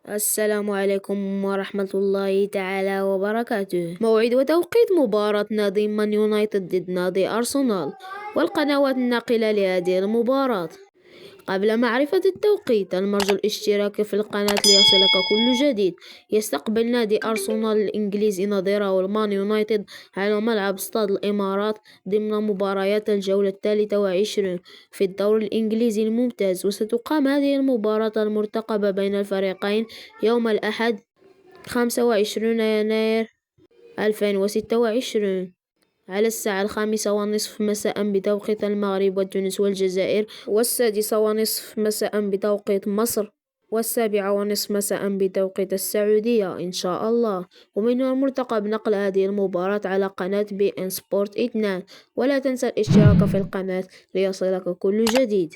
السلام عليكم ورحمة الله تعالى وبركاته. موعد وتوقيت مباراة نادي مان يونايتد ضد نادي أرسنال والقنوات الناقلة لهذه المباراة. قبل معرفة التوقيت المرجو الاشتراك في القناة ليصلك كل جديد. يستقبل نادي أرسنال الإنجليزي نظيره المان يونايتد على ملعب استاد الإمارات ضمن مباريات الجولة 23 في الدور الإنجليزي الممتاز، وستقام هذه المباراة المرتقبة بين الفريقين يوم الأحد 25 يناير 2026 على الساعة 5:30 مساء بتوقيت المغرب وتونس والجزائر، و6:30 مساء بتوقيت مصر، و7:30 مساء بتوقيت السعودية إن شاء الله. ومن المرتقب نقل هذه المباراة على قناة بي إن سبورت 2. ولا تنسى الاشتراك في القناة ليصلك كل جديد.